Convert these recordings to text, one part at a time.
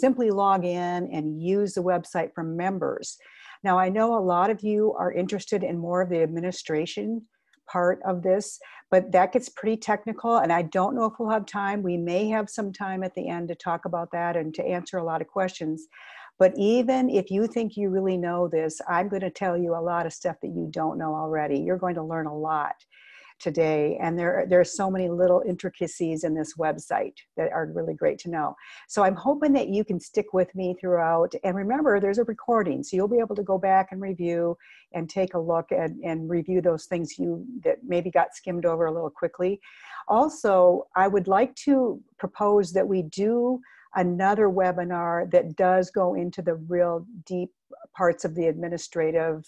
simply log in and use the website for members. Now, I know a lot of you are interested in more of the administration part of this, but that gets pretty technical, and I don't know if we'll have time. We may have some time at the end to talk about that and to answer a lot of questions. But even if you think you really know this, I'm going to tell you a lot of stuff that you don't know already. You're going to learn a lot today, and there are so many little intricacies in this website that are really great to know. So I'm hoping that you can stick with me throughout, and remember, there's a recording, so you'll be able to go back and review and take a look and review those things that maybe got skimmed over a little quickly. Also, I would like to propose that we do another webinar that does go into the real deep parts of the administrative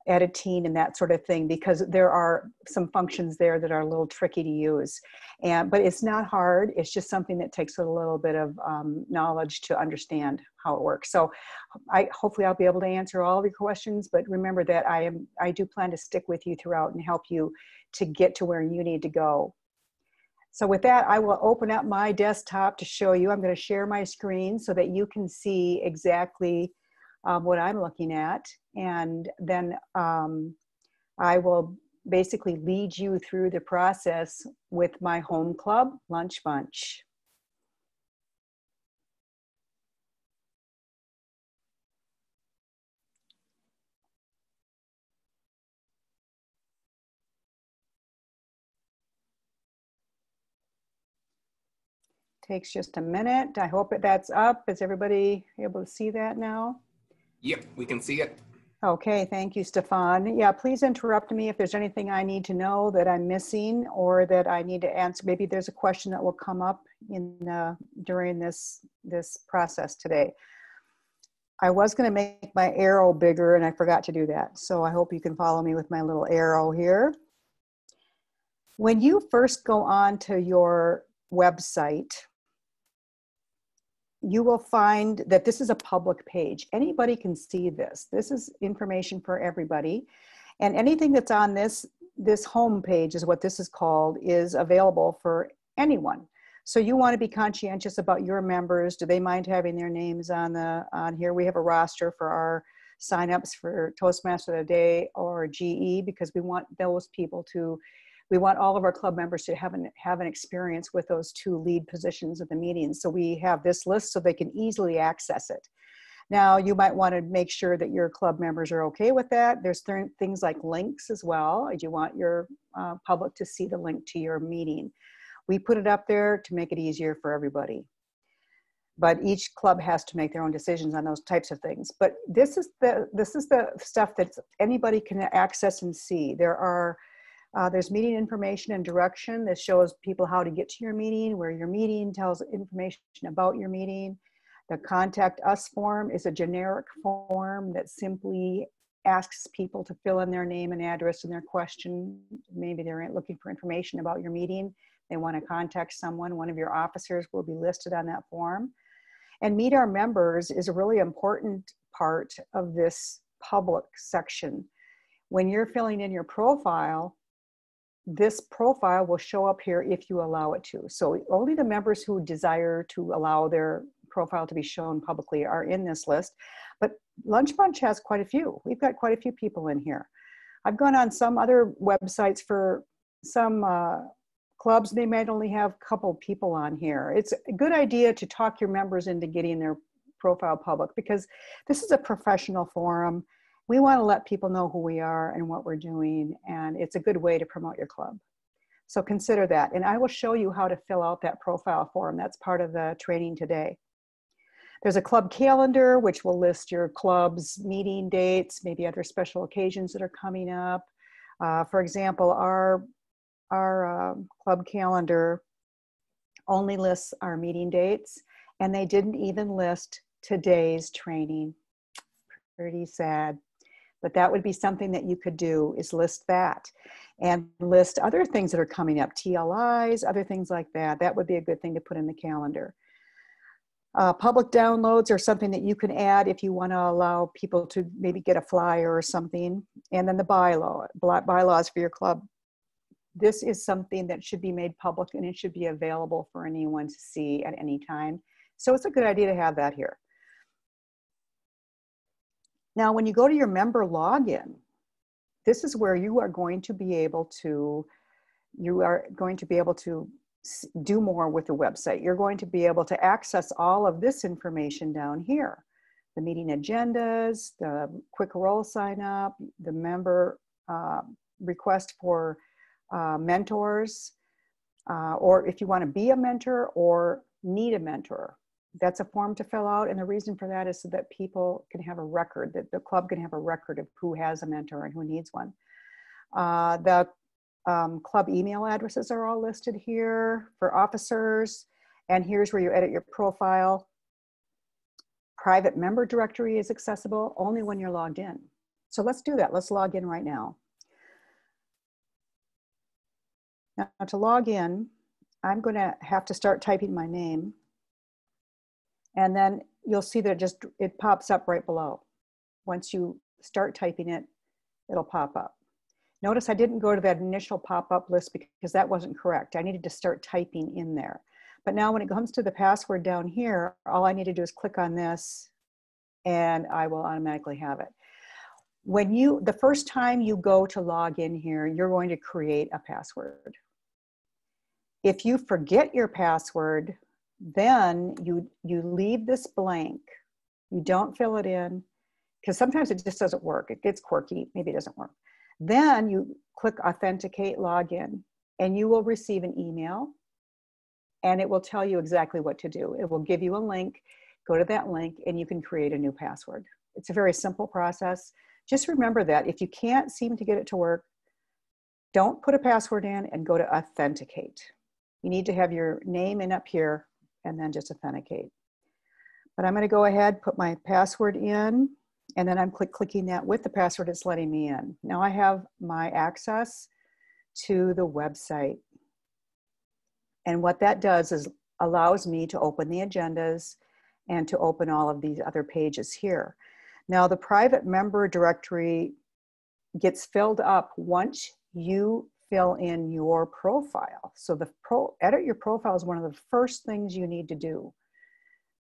editing and that sort of thing, because there are some functions there that are a little tricky to use. But it's not hard. It's just something that takes a little bit of knowledge to understand how it works. So hopefully I'll be able to answer all of your questions, but remember that I do plan to stick with you throughout and help you to get to where you need to go. So with that, I will open up my desktop to show you. I'm going to share my screen so that you can see exactly what I'm looking at. And then I will basically lead you through the process with my home club, Lunch Bunch. Takes just a minute. I hope that's up. Is everybody able to see that now? Yep, we can see it. Okay, thank you, Stefan. Yeah, please interrupt me if there's anything I need to know that I'm missing or that I need to answer. Maybe there's a question that will come up during this process today. I was going to make my arrow bigger and I forgot to do that. So I hope you can follow me with my little arrow here. When you first go on to your website, you will find that this is a public page. Anybody can see this. This is information for everybody. And anything that's on this home page is what this is called, is available for anyone. So you want to be conscientious about your members. Do they mind having their names on here? We have a roster for our signups for Toastmaster of the Day or GE, because we want those people we want all of our club members to have an experience with those two lead positions at the meetings. So we have this list so they can easily access it. Now, you might want to make sure that your club members are okay with that. There's things like links as well. You want your public to see the link to your meeting. We put it up there to make it easier for everybody. But each club has to make their own decisions on those types of things. But this is the stuff that anybody can access and see. There's meeting information and direction that shows people how to get to your meeting, where your meeting, tells information about your meeting. The Contact Us form is a generic form that simply asks people to fill in their name and address and their question. Maybe they're looking for information about your meeting. They want to contact someone. One of your officers will be listed on that form. And Meet Our Members is a really important part of this public section. When you're filling in your profile, this profile will show up here if you allow it to. So only the members who desire to allow their profile to be shown publicly are in this list. But Lunch Bunch has quite a few. We've got quite a few people in here. I've gone on some other websites for some clubs. They might only have a couple people on here. It's a good idea to talk your members into getting their profile public, because this is a professional forum. We want to let people know who we are and what we're doing, and it's a good way to promote your club. So consider that. And I will show you how to fill out that profile form. That's part of the training today. There's a club calendar, which will list your club's meeting dates, maybe other special occasions that are coming up. For example, our club calendar only lists our meeting dates, and they didn't even list today's training. Pretty sad. But that would be something that you could do, is list that and list other things that are coming up, TLIs, other things like that. That would be a good thing to put in the calendar. Public downloads are something that you can add if you want to allow people to maybe get a flyer or something. And then the bylaws for your club. This is something that should be made public, and it should be available for anyone to see at any time. So it's a good idea to have that here. Now, when you go to your member login, this is where you are going to be able to do more with the website. You're going to be able to access all of this information down here. The meeting agendas, the quick roll sign up, the member request for mentors, or if you want to be a mentor or need a mentor. That's a form to fill out, and the reason for that is so that people can have a record, that the club can have a record of who has a mentor and who needs one. The club email addresses are all listed here for officers, and here's where you edit your profile. Private member directory is accessible only when you're logged in. So let's do that. Let's log in right now. Now to log in, I'm going to have to start typing my name. And then you'll see that it pops up right below. Once you start typing it, it'll pop up. Notice I didn't go to that initial pop-up list because that wasn't correct. I needed to start typing in there. But now when it comes to the password down here, all I need to do is click on this and I will automatically have it. The first time you go to log in here, you're going to create a password. If you forget your password, then you leave this blank. You don't fill it in because sometimes it just doesn't work. It gets quirky, maybe it doesn't work. Then you click Authenticate Login and you will receive an email and it will tell you exactly what to do. It will give you a link, go to that link and you can create a new password. It's a very simple process. Just remember that if you can't seem to get it to work, don't put a password in and go to Authenticate. You need to have your name in up here and then just authenticate. But I'm going to go ahead, put my password in, and then I'm clicking that with the password it's letting me in. Now I have my access to the website. And what that does is allows me to open the agendas and to open all of these other pages here. Now the private member directory gets filled up once you fill in your profile. So edit your profile is one of the first things you need to do.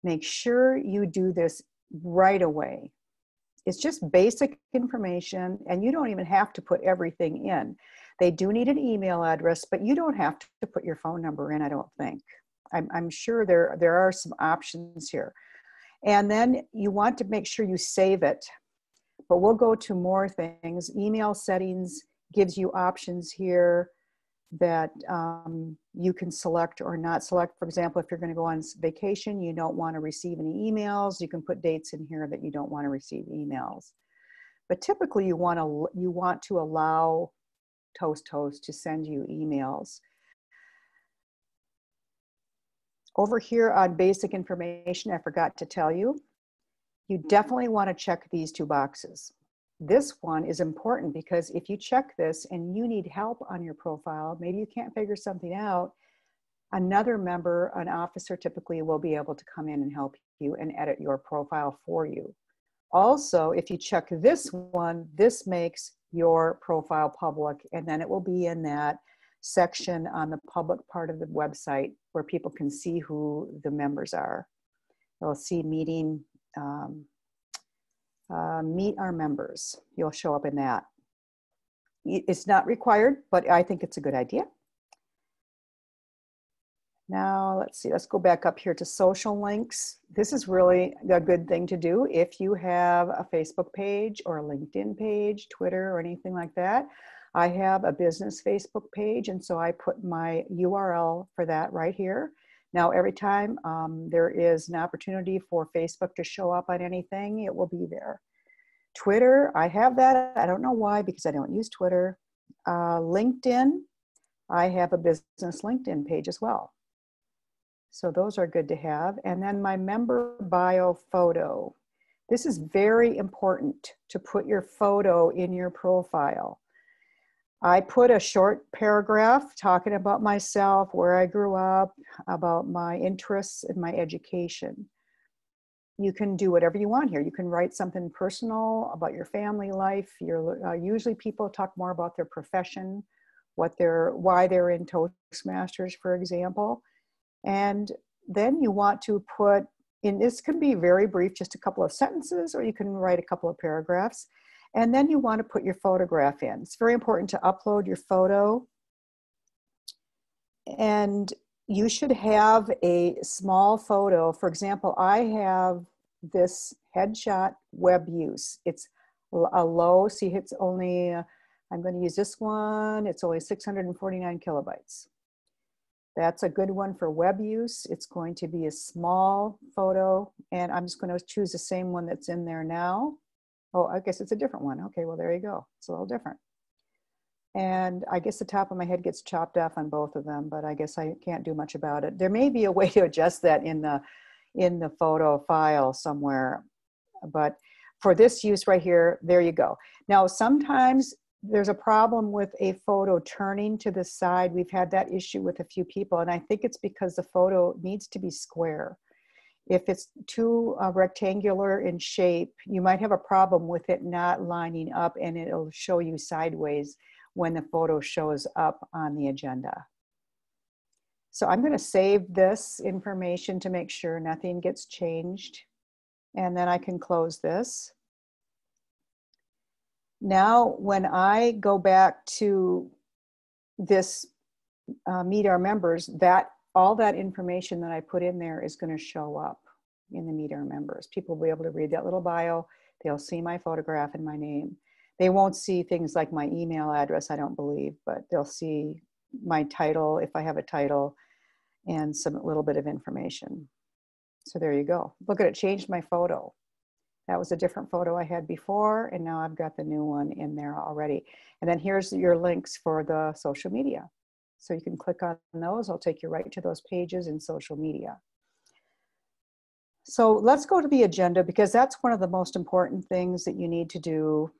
Make sure you do this right away. It's just basic information and you don't even have to put everything in. They do need an email address, but you don't have to put your phone number in, I don't think. I'm sure there are some options here. And then you want to make sure you save it, but we'll go to more things. Email settings gives you options here that you can select or not select. For example, if you're going to go on vacation, you don't want to receive any emails, you can put dates in here that you don't want to receive emails. But typically you want to allow Toast Host to send you emails. Over here on basic information, I forgot to tell you, you definitely want to check these two boxes. This one is important because if you check this and you need help on your profile, maybe you can't figure something out, another member, an officer typically will be able to come in and help you and edit your profile for you. Also, if you check this one, this makes your profile public and then it will be in that section on the public part of the website where people can see who the members are. They'll see meeting, meet our members. You'll show up in that. It's not required, but I think it's a good idea. Now, let's see, let's go back up here to social links. This is really a good thing to do if you have a Facebook page or a LinkedIn page, Twitter, or anything like that. I have a business Facebook page, and so I put my URL for that right here. Now, every time there is an opportunity for Facebook to show up on anything, it will be there. Twitter, I have that. I don't know why, because I don't use Twitter. LinkedIn, I have a business LinkedIn page as well. So those are good to have. And then my member bio photo. This is very important to put your photo in your profile. I put a short paragraph talking about myself, where I grew up, about my interests and my education. You can do whatever you want here. You can write something personal about your family life. Usually people talk more about their profession, why they're in Toastmasters, for example. And then you want to put in, this can be very brief, just a couple of sentences, or you can write a couple of paragraphs. And then you want to put your photograph in. It's very important to upload your photo. And you should have a small photo. For example, I have this headshot web use. It's a low, see, it's only, I'm going to use this one. It's only 649 kilobytes. That's a good one for web use. It's going to be a small photo, and I'm just going to choose the same one that's in there now. Oh, I guess it's a different one. Okay, well, there you go. It's a little different. And I guess the top of my head gets chopped off on both of them, but I guess I can't do much about it. There may be a way to adjust that in the photo file somewhere, but for this use right here, there you go. Now, sometimes there's a problem with a photo turning to the side. We've had that issue with a few people, and I think it's because the photo needs to be square. If it's too rectangular in shape, you might have a problem with it not lining up, and it'll show you sideways when the photo shows up on the agenda. So I'm going to save this information to make sure nothing gets changed, and then I can close this. Now, when I go back to this Meet Our Members, all that information that I put in there is going to show up in the Meet Our Members. People will be able to read that little bio. They'll see my photograph and my name. They won't see things like my email address, I don't believe, but they'll see my title, if I have a title, and some little bit of information. So there you go. Look at it, changed my photo. That was a different photo I had before, and now I've got the new one in there already. And then here's your links for the social media. So you can click on those. I'll take you right to those pages in social media. So let's go to the agenda, because that's one of the most important things that you need to do.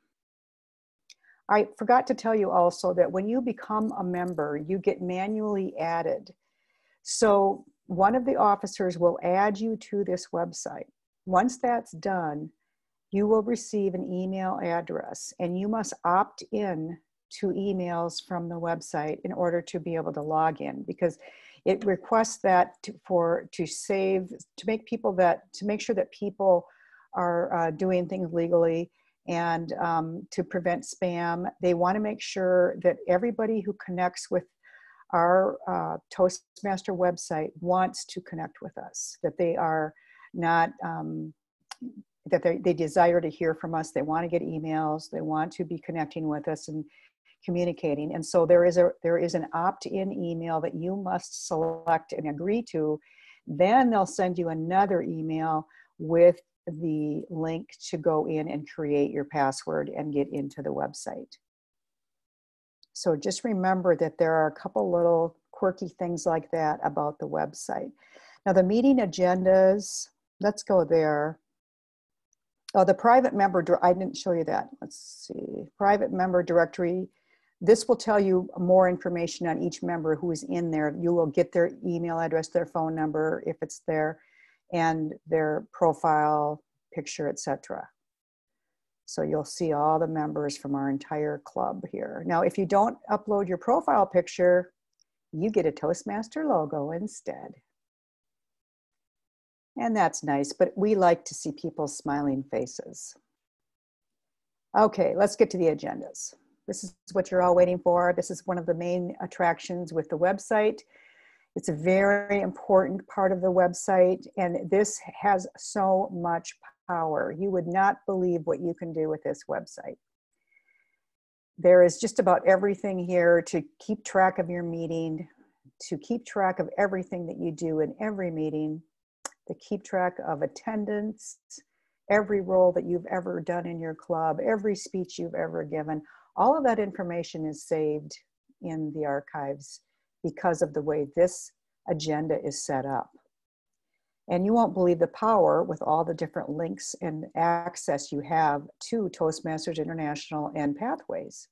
I forgot to tell you also that when you become a member, you get manually added. So one of the officers will add you to this website. Once that's done, you will receive an email address, and you must opt in to emails from the website in order to be able to log in, because it requests that to make sure that people are doing things legally, and to prevent spam. They want to make sure that everybody who connects with our Toastmaster website wants to connect with us, that they are not, that they desire to hear from us. They want to get emails. They want to be connecting with us and communicating. And so there is an opt-in email that you must select and agree to. Then they'll send you another email with the link to go in and create your password and get into the website. So just remember that there are a couple little quirky things like that about the website. Now the meeting agendas, let's go there. Oh, the private member, I didn't show you that. Let's see, private member directory. This will tell you more information on each member who is in there. You will get their email address, their phone number, if it's there, and their profile picture, etc. So you'll see all the members from our entire club here. Now, if you don't upload your profile picture, you get a Toastmaster logo instead. And that's nice, but we like to see people's smiling faces. Okay, let's get to the agendas. This is what you're all waiting for. This is one of the main attractions with the website. It's a very important part of the website, and this has so much power. You would not believe what you can do with this website. There is just about everything here to keep track of your meeting, to keep track of everything that you do in every meeting, to keep track of attendance, every role that you've ever done in your club, every speech you've ever given. All of that information is saved in the archives because of the way this agenda is set up. And you won't believe the power with all the different links and access you have to Toastmasters International and Pathways.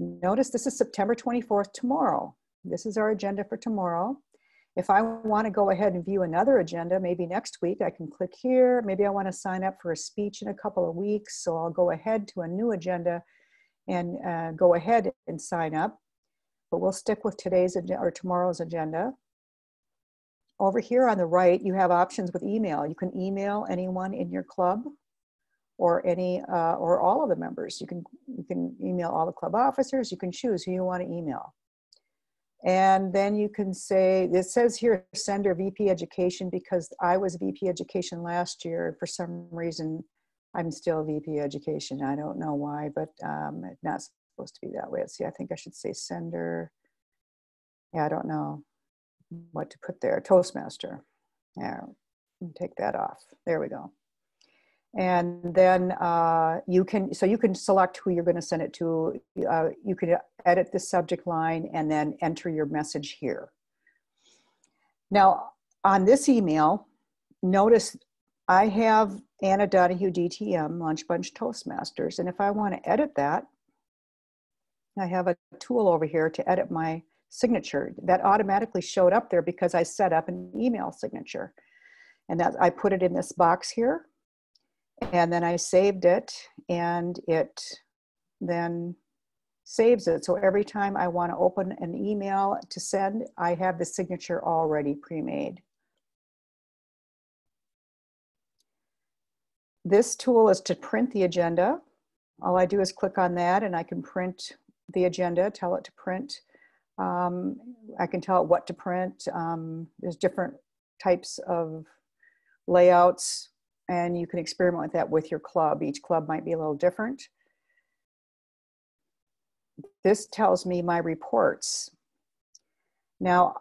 Notice this is September 24th, tomorrow. This is our agenda for tomorrow. If I want to go ahead and view another agenda, maybe next week, I can click here. Maybe I want to sign up for a speech in a couple of weeks, so I'll go ahead to a new agenda and go ahead and sign up. But we'll stick with today's or tomorrow's agenda. over here on the right, you have options with email. You can email anyone in your club or or all of the members. You can email all the club officers. You can choose who you want to email. And then you can say, it says here, sender VP Education, because I was VP Education last year. For some reason, I'm still VP Education. I don't know why, but it's not supposed to be that way. Let's see, I think I should say sender. Yeah, I don't know what to put there. Toastmaster. Yeah, take that off. There we go. And then you can select who you're going to send it to. You can edit the subject line and then enter your message here. Now, on this email, notice I have Anna Donahue DTM, Lunch Bunch Toastmasters. And if I want to edit that, I have a tool over here to edit my signature. That automatically showed up there because I set up an email signature. And that I put it in this box here. And then I saved it, and it then saves it. So every time I want to open an email to send, I have the signature already pre-made. This tool is to print the agenda. All I do is click on that, and I can print the agenda, tell it to print. I can tell it what to print. There's different types of layouts, and you can experiment with that with your club. Each club might be a little different. This tells me my reports. Now,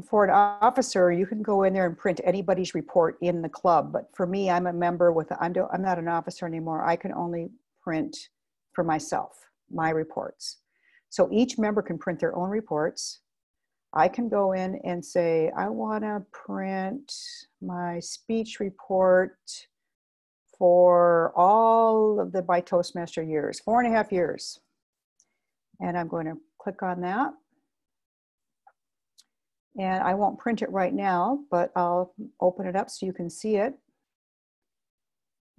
for an officer, you can go in there and print anybody's report in the club. But for me, I'm a member I'm not an officer anymore. I can only print for myself, my reports. So each member can print their own reports. I can go in and say, I want to print my speech report for all of my Toastmaster years, 4.5 years. And I'm going to click on that. And I won't print it right now, but I'll open it up so you can see it.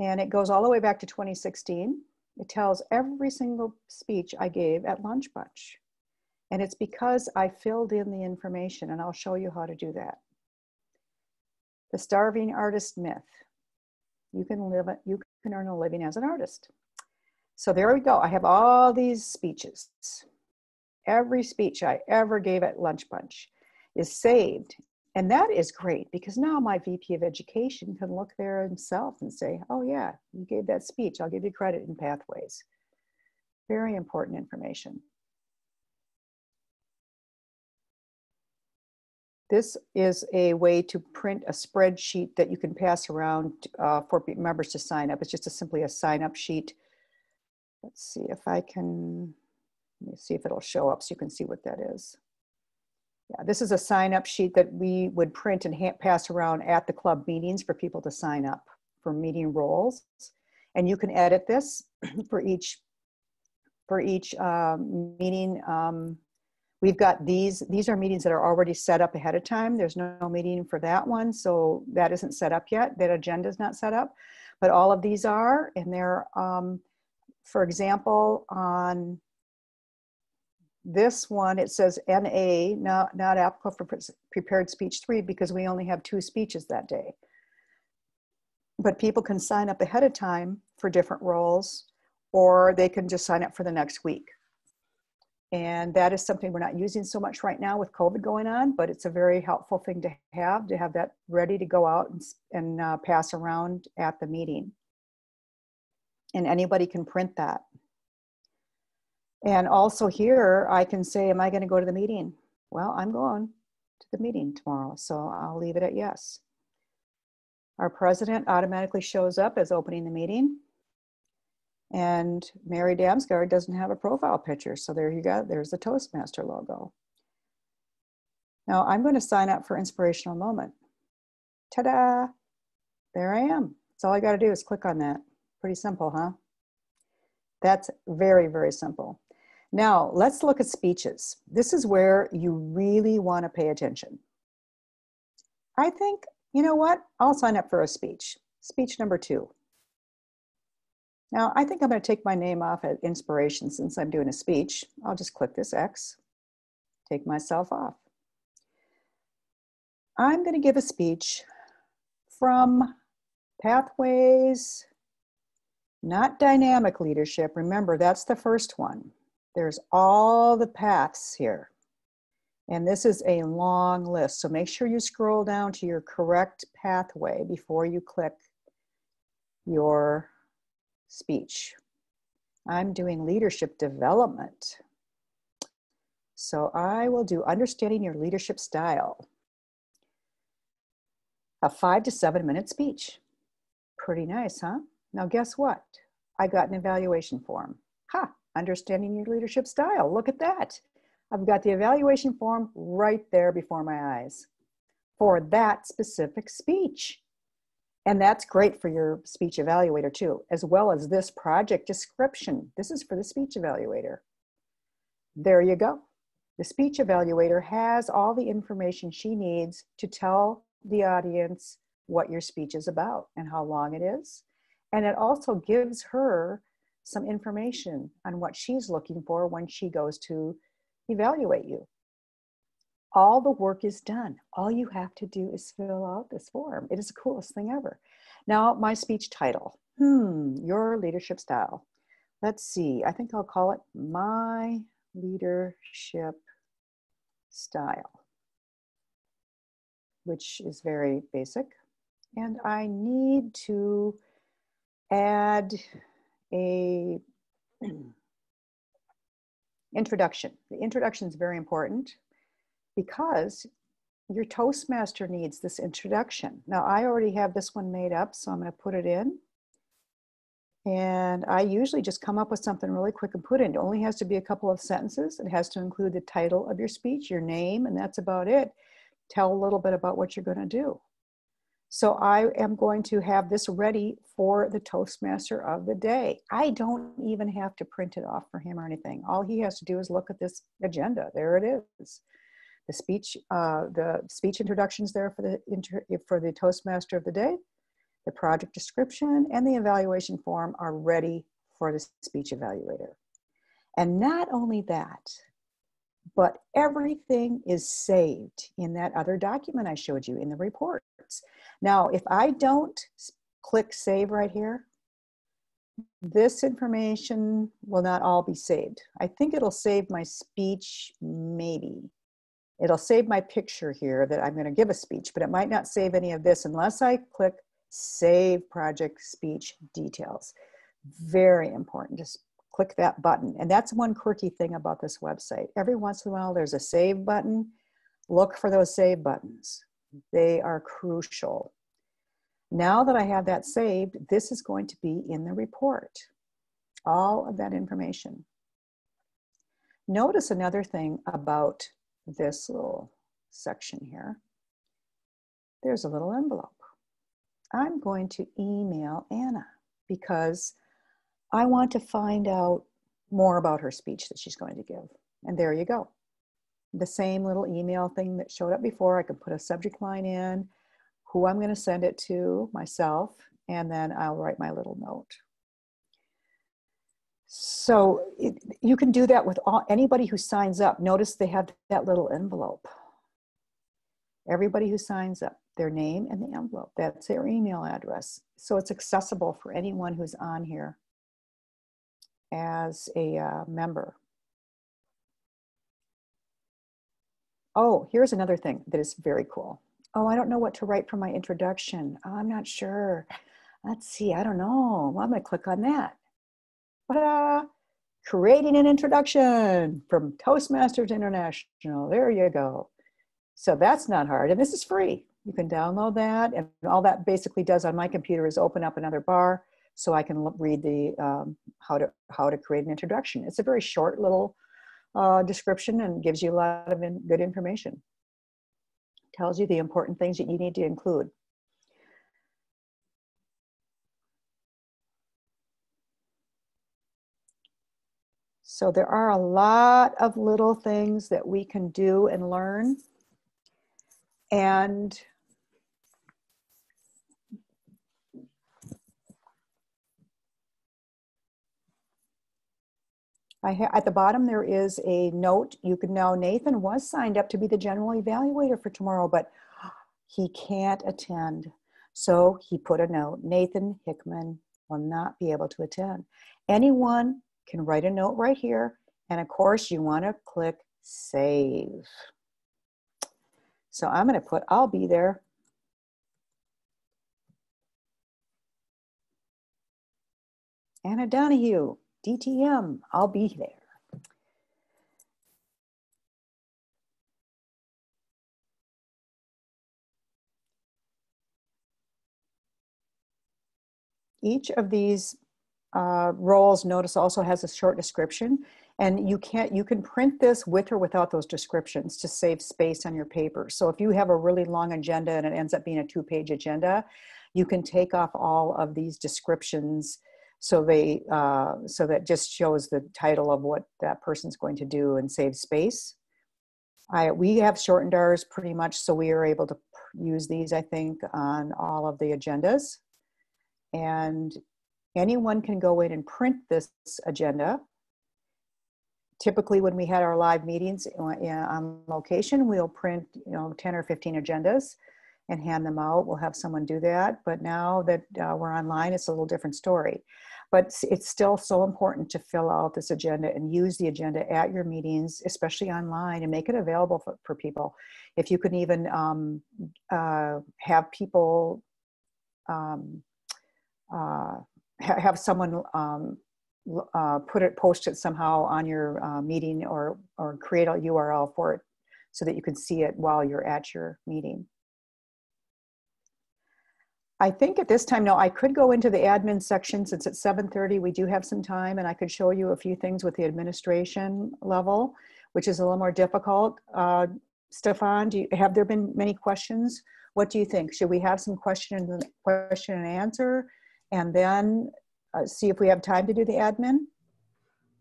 And it goes all the way back to 2016. It tells every single speech I gave at Lunch Bunch. And it's because I filled in the information, and I'll show you how to do that. The starving artist myth. You can earn a living as an artist. So there we go. I have all these speeches. Every speech I ever gave at Lunch Bunch is saved. And that is great, because now my VP of Education can look there himself and say, oh yeah, you gave that speech. I'll give you credit in Pathways. Very important information. This is a way to print a spreadsheet that you can pass around for members to sign up. It's just simply a sign-up sheet. Let's see if I can, let me see if it'll show up so you can see what that is. Yeah, this is a sign-up sheet that we would print and pass around at the club meetings for people to sign up for meeting roles. And you can edit this for each meeting. We've got these are meetings that are already set up ahead of time. There's no meeting for that one, so that isn't set up yet. That agenda is not set up, but all of these are, and they're, for example, on this one, it says NA, not applicable for prepared speech 3, because we only have 2 speeches that day. But people can sign up ahead of time for different roles, or they can just sign up for the next week. And that is something we're not using so much right now with COVID going on, but it's a very helpful thing to have that ready to go out and pass around at the meeting. And anybody can print that. And also here, I can say, am I going to go to the meeting? Well, I'm going to the meeting tomorrow, so I'll leave it at yes. Our president automatically shows up as opening the meeting. And Mary Damsgaard doesn't have a profile picture, so there you go. There's the Toastmaster logo. Now I'm going to sign up for Inspirational Moment. Ta-da! There I am. That's all I got to do is click on that. Pretty simple, huh? That's very, very simple. Now let's look at speeches. This is where you really want to pay attention. I think, you know what? I'll sign up for a speech. Speech number 2. Now, I think I'm going to take my name off at Inspiration since I'm doing a speech. I'll just click this X, take myself off. I'm going to give a speech from Pathways, not Dynamic Leadership. Remember, that's the first one. There's all the paths here. And this is a long list. So make sure you scroll down to your correct pathway before you click your speech. I'm doing leadership development. So I will do understanding your leadership style. A 5 to 7 minute speech. Pretty nice, huh? Now guess what? I got an evaluation form. Ha, understanding your leadership style. Look at that. I've got the evaluation form right there before my eyes for that specific speech. And that's great for your speech evaluator too, as well as this project description. This is for the speech evaluator. There you go. The speech evaluator has all the information she needs to tell the audience what your speech is about and how long it is. And it also gives her some information on what she's looking for when she goes to evaluate you. All the work is done. All you have to do is fill out this form. It is the coolest thing ever. Now, my speech title, your leadership style. Let's see, I think I'll call it My Leadership Style, which is very basic. And I need to add a introduction. The introduction is very important because your Toastmaster needs this introduction. Now, I already have this one made up, so I'm going to put it in. And I usually just come up with something really quick and put in. It only has to be a couple of sentences. It has to include the title of your speech, your name, and that's about it. Tell a little bit about what you're going to do. So I am going to have this ready for the Toastmaster of the day. I don't even have to print it off for him or anything. All he has to do is look at this agenda. There it is. The speech introductions there for the Toastmaster of the day. The project description and the evaluation form are ready for the speech evaluator. And not only that, but everything is saved in that other document I showed you in the reports. Now, if I don't click save right here, this information will not all be saved. I think it'll save my speech, maybe. It'll save my picture here that I'm going to give a speech, but it might not save any of this unless I click Save Project Speech Details. Very important. Just click that button. And that's one quirky thing about this website. Every once in a while, there's a save button. Look for those save buttons. They are crucial. Now that I have that saved, this is going to be in the report. All of that information. Notice another thing about this little section here. There's a little envelope. I'm going to email Anna because I want to find out more about her speech that she's going to give. And there you go. The same little email thing that showed up before. I can put a subject line in, who I'm going to send it to, myself, and then I'll write my little note. So you can do that with anybody who signs up. Notice they have that little envelope. Everybody who signs up, their name and the envelope, that's their email address. So it's accessible for anyone who's on here as a member. Oh, here's another thing that is very cool. Oh, I don't know what to write for my introduction. Oh, I'm not sure. Let's see, I don't know. Well, I'm going to click on that. Ta-da! Creating an introduction from Toastmasters International. There you go. So that's not hard, and this is free. You can download that, and all that basically does on my computer is open up another bar so I can read the how to create an introduction. It's a very short little description and gives you a lot of good information. Tells you the important things that you need to include. So there are a lot of little things that we can do and learn. And at the bottom, there is a note. You can now, Nathan was signed up to be the general evaluator for tomorrow, but he can't attend. So he put a note, Nathan Hickman will not be able to attend. Anyone can write a note right here. And of course you want to click save. So I'm going to put, I'll be there. Anna Donahue, DTM, I'll be there. Each of these roles, notice, also has a short description, and you can print this with or without those descriptions to save space on your paper. So if you have a really long agenda and it ends up being a 2-page agenda, you can take off all of these descriptions so that just shows the title of what that person's going to do and save space. We have shortened ours pretty much, so we are able to use these, I think, on all of the agendas. And anyone can go in and print this agenda. Typically, when we had our live meetings on location, we'll print 10 or 15 agendas and hand them out. We'll have someone do that. But now that we're online, it's a little different story. But it's still so important to fill out this agenda and use the agenda at your meetings, especially online, and make it available for people. If you can even have people have someone post it somehow on your meeting, or create a URL for it so that you can see it while you're at your meeting. I think at this time, now I could go into the admin section since it's 7:30, we do have some time, and I could show you a few things with the administration level, which is a little more difficult. Stefan, have there been many questions? What do you think? Should we have some question and answer, and then see if we have time to do the admin?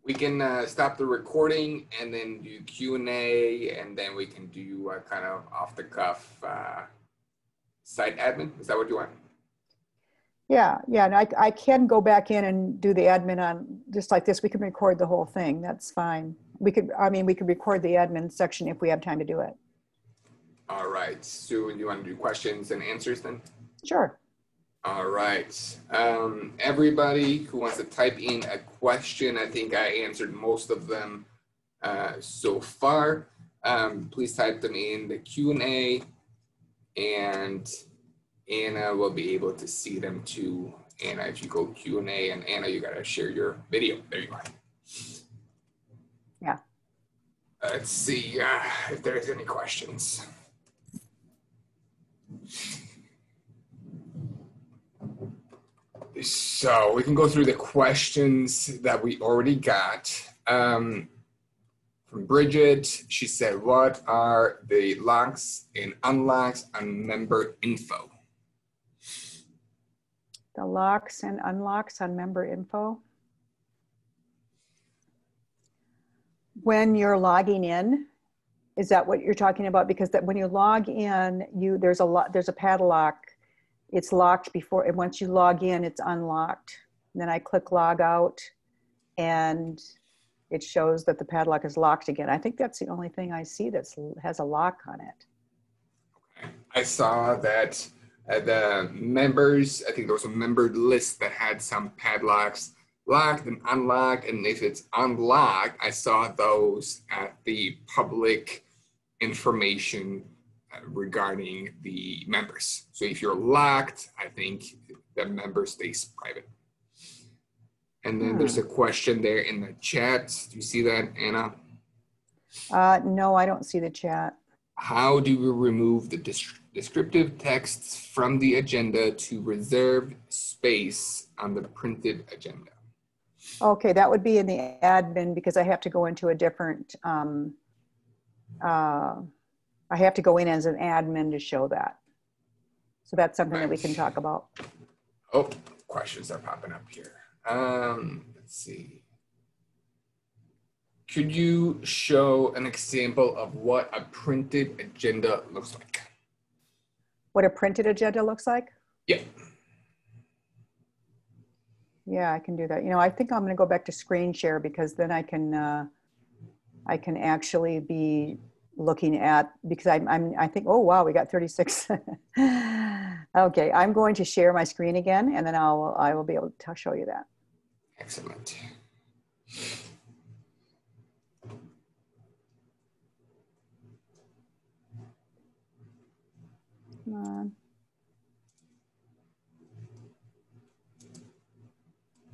We can stop the recording and then do Q&A, and then we can do kind of off the cuff site admin. Is that what you want? Yeah, and I can go back in and do the admin on just like this. We can record the whole thing. That's fine. We could record the admin section if we have time to do it. All right. So you want to do questions and answers then? Sure. All right. Everybody who wants to type in a question, I think I answered most of them so far. Please type them in the Q&A, and Anna will be able to see them too. Anna, if you go Q&A, and Anna, you got to share your video. There you are. Yeah. Let's see if there's any questions. So we can go through the questions that we already got. From Bridget, she said, what are the locks and unlocks on member info? The locks and unlocks on member info. When you're logging in, is that what you're talking about? Because that when you log in, there's a padlock. It's locked before, and once you log in, it's unlocked. And then I click log out, and it shows that the padlock is locked again. I think that's the only thing I see that has a lock on it. Okay. I saw that the members, I think there was a member list that had some padlocks locked and unlocked. And if it's unlocked, I saw those at the public information regarding the members. So if you're locked, I think the member stays private. And then there's a question there in the chat. Do you see that, Anna? No, I don't see the chat. How do we remove the descriptive texts from the agenda to reserve space on the printed agenda? Okay, that would be in the admin, because I have to go into a different, I have to go in as an admin to show that. So that's something that we can talk about. Oh, questions are popping up here. Let's see. Could you show an example of what a printed agenda looks like? What a printed agenda looks like? Yeah. Yeah, I can do that. I think I'm going to go back to screen share, because then I can actually be looking at, because I think, oh, wow, we got 36. Okay, I'm going to share my screen again, and then I will be able to show you that. Excellent. Come on.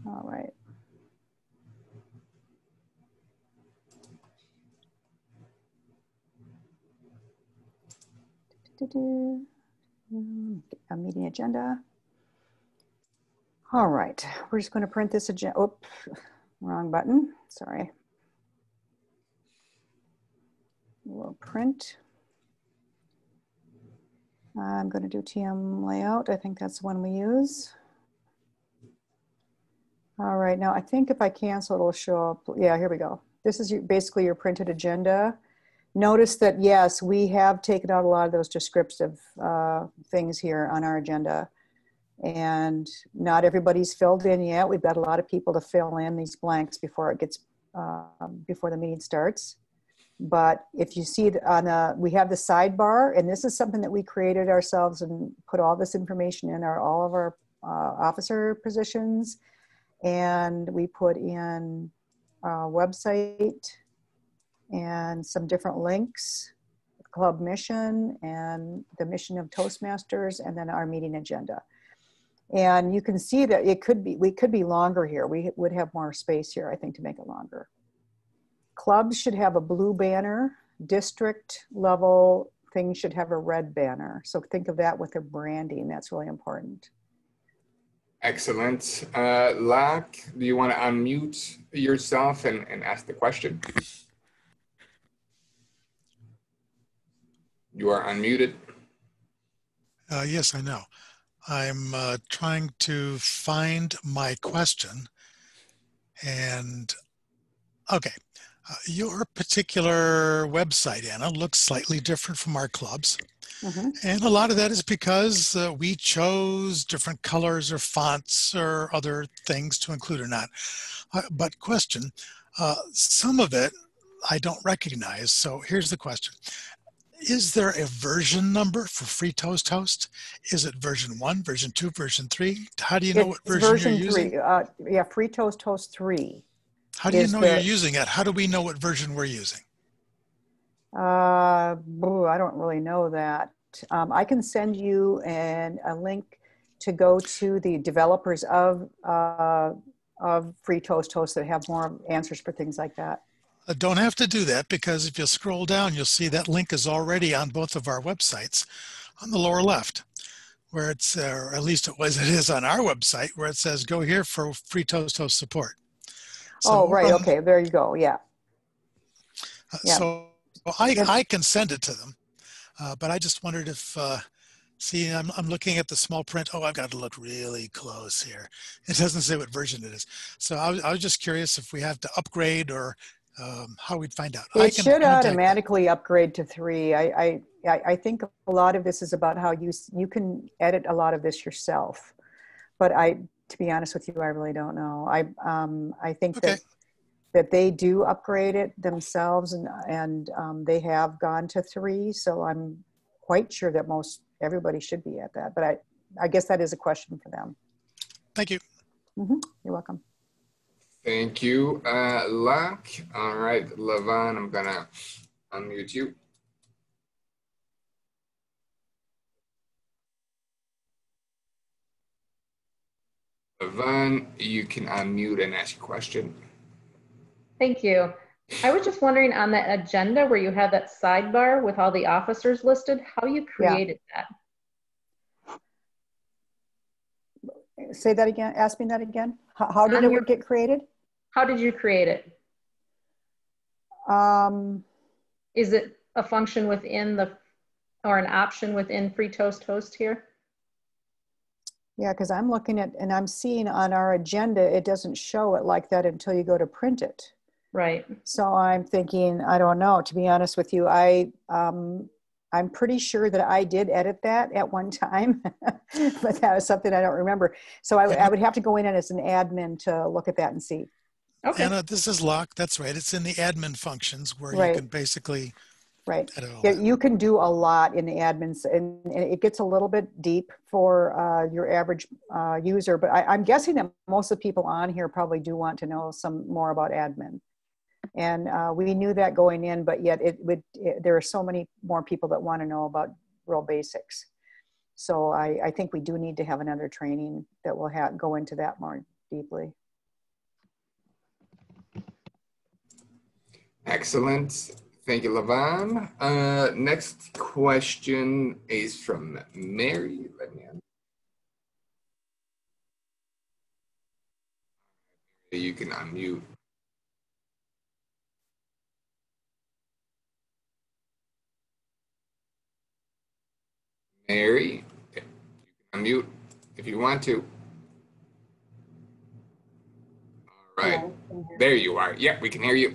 All right. A meeting agenda. All right, we're just going to print this agenda. Oh, wrong button. Sorry. We'll print. I'm going to do TM layout. I think that's the one we use. All right, now I think if I cancel, it'll show up. Yeah, here we go. This is basically your printed agenda. Notice that, yes, we have taken out a lot of those descriptive things here on our agenda. And not everybody's filled in yet. We've got a lot of people to fill in these blanks before it gets, before the meeting starts. But if you see on we have the sidebar, and this is something that we created ourselves and put all this information in all of our officer positions. And we put in a website and some different links, club mission and the mission of Toastmasters, and then our meeting agenda. And you can see that we could be longer here. We would have more space here, I think, to make it longer. Clubs should have a blue banner. District level things should have a red banner. So think of that with their branding. That's really important. Excellent. Lack, do you want to unmute yourself and ask the question? You are unmuted. Yes, I know. I'm trying to find my question. And okay, your particular website, Anna, looks slightly different from our clubs. Mm-hmm. And a lot of that is because we chose different colors or fonts or other things to include or not. But question, some of it I don't recognize. So here's the question. Is there a version number for FreeToastHost? Is it version 1, version 2, version 3? How do you know what version you're using? Yeah, FreeToastHost 3. How do you know you're using it? How do we know what version we're using? I don't really know that. I can send you a link to go to the developers of FreeToastHost that have more answers for things like that. Don't have to do that, because if you scroll down, you'll see that link is already on both of our websites on the lower left, where it's, or at least it is on our website, where it says, go here for FreeToastHost support. So, right. Okay. There you go. Yeah. So I can send it to them, but I just wondered if, see, I'm looking at the small print. Oh, I've got to look really close here. It doesn't say what version it is. So I was just curious if we have to upgrade or how we'd find out. It should automatically upgrade to 3. I think a lot of this is about how you can edit a lot of this yourself. But to be honest with you, I really don't know. I think that they do upgrade it themselves, and they have gone to 3. So I'm quite sure that everybody should be at that. But I guess that is a question for them. Thank you. Mm-hmm. You're welcome. Thank you, Lack. All right, Levon, I'm gonna unmute you. Levon, you can unmute and ask a question. Thank you. I was just wondering, on that agenda where you have that sidebar with all the officers listed, how you created that. Say that again. Ask me that again. How did it get created? How did you create it? Is it a function within or an option within FreeToastHost here? Yeah, because I'm looking at, and I'm seeing on our agenda, it doesn't show it like that until you go to print it. Right. So I'm thinking, I don't know, to be honest with you, I'm pretty sure that I did edit that at one time, but that was something I don't remember. So I would have to go in as an admin to look at that and see. Okay. Anna, this is Locke. That's right. It's in the admin functions where you can basically Right. at all. Yeah, you can do a lot in the admins, and it gets a little bit deep for your average user, but I'm guessing that most of the people on here probably do want to know some more about admin. And we knew that going in, but yet there are so many more people that want to know about real basics. So I think we do need to have another training that will go into that more deeply. Excellent. Thank you, Lavan. Next question is from Mary. Let me you can unmute. Mary, you can unmute if you want to. All right. There you are. Yeah, we can hear you.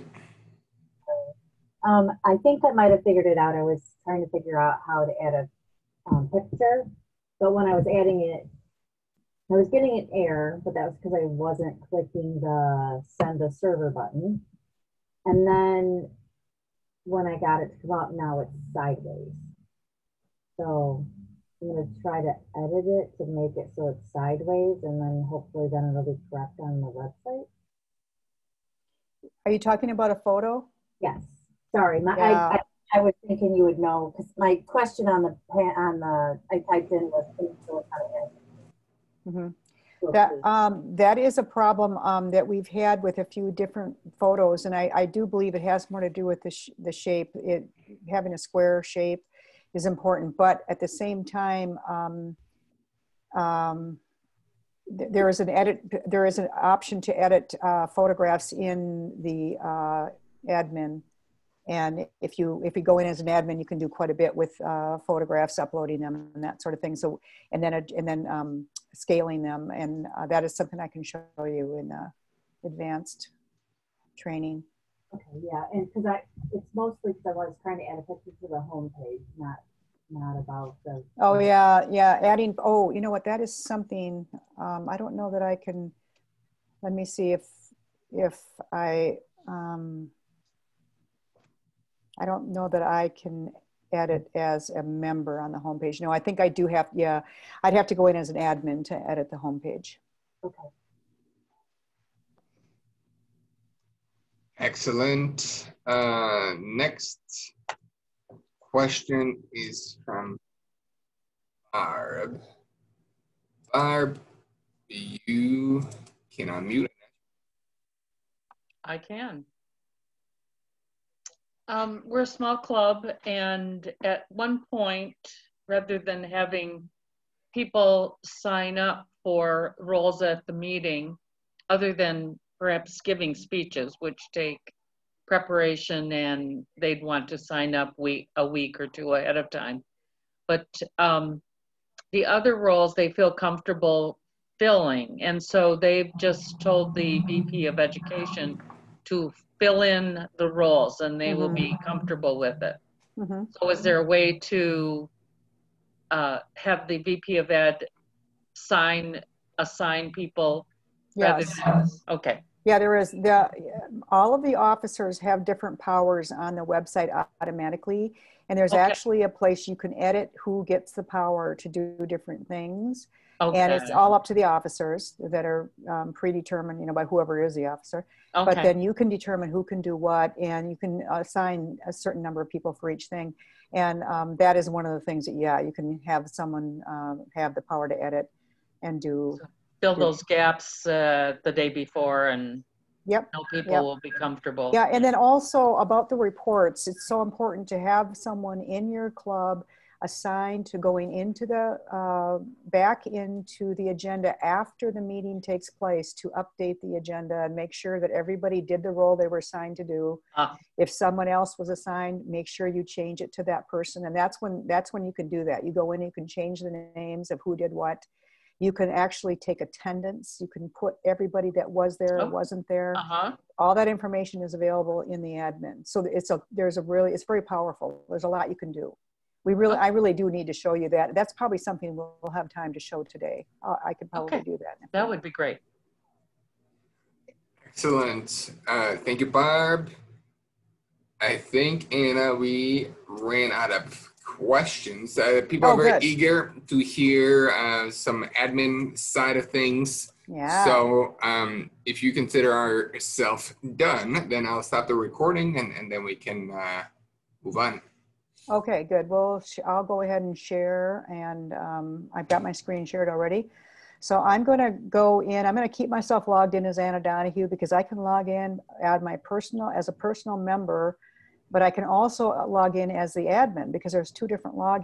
I think I might have figured it out. I was trying to figure out how to add a picture, but when I was adding it, I was getting an error, but that was because I wasn't clicking the send a server button. And then when I got it to come up, now it's sideways. So I'm going to try to edit it to make it so it's sideways, and then hopefully then it'll be correct on the website. Are you talking about a photo? Yes. Sorry, I was thinking you would know, because my question on the I typed in was that is a problem that we've had with a few different photos, and I do believe it has more to do with the shape. Having a square shape is important, but at the same time, there is an option to edit photographs in the admin. And if you go in as an admin, you can do quite a bit with photographs, uploading them and that sort of thing. So, and then scaling them. And that is something I can show you in advanced training. Okay, yeah, and because it's mostly because I was trying to add a picture to the homepage, not about the. Oh yeah, adding. Oh, you know what? That is something. I don't know that I can. Let me see if I. I don't know that I can edit as a member on the homepage. No, I think I do have, yeah, I'd have to go in as an admin to edit the homepage. Okay. Excellent. Next question is from Barb. Barb, you can unmute. I can. We're a small club, and at one point, rather than having people sign up for roles at the meeting, other than perhaps giving speeches, which take preparation and they'd want to sign up a week or two ahead of time. But the other roles they feel comfortable filling. And so they've just told the VP of Education to fill in the roles, and they will be comfortable with it. So is there a way to have the VP of Ed assign people? Yes. Okay. Yeah, there is. All of the officers have different powers on the website automatically. And there's actually a place you can edit who gets the power to do different things. Okay. And it's all up to the officers that are predetermined, you know, by whoever is the officer. Okay. But then you can determine who can do what, and you can assign a certain number of people for each thing. And that is one of the things that, yeah, you can have someone have the power to edit and fill those gaps the day before, and people will be comfortable. Yeah, and then also about the reports, it's so important to have someone in your club assigned to going into back into the agenda after the meeting takes place to update the agenda and make sure that everybody did the role they were assigned to do. If someone else was assigned, make sure you change it to that person. And that's when you can do that. You go in, you can change the names of who did what. You can actually take attendance. You can put everybody that was there or wasn't there. All that information is available in the admin. So it's very powerful. There's a lot you can do. I really do need to show you that. That's probably something we'll have time to show today. I could probably do that. That would be great. Excellent. Thank you, Barb. I think, Anna, we ran out of questions. People Oh, are very good. eager to hear some admin side of things. Yeah. So if you consider ourselves done, then I'll stop the recording and then we can move on. Okay, good. Well, I'll go ahead and share, and I've got my screen shared already. So I'm going to go in. I'm going to keep myself logged in as Anna Donahue because I can log in, add my personal as a personal member, but I can also log in as the admin because there's two different logins.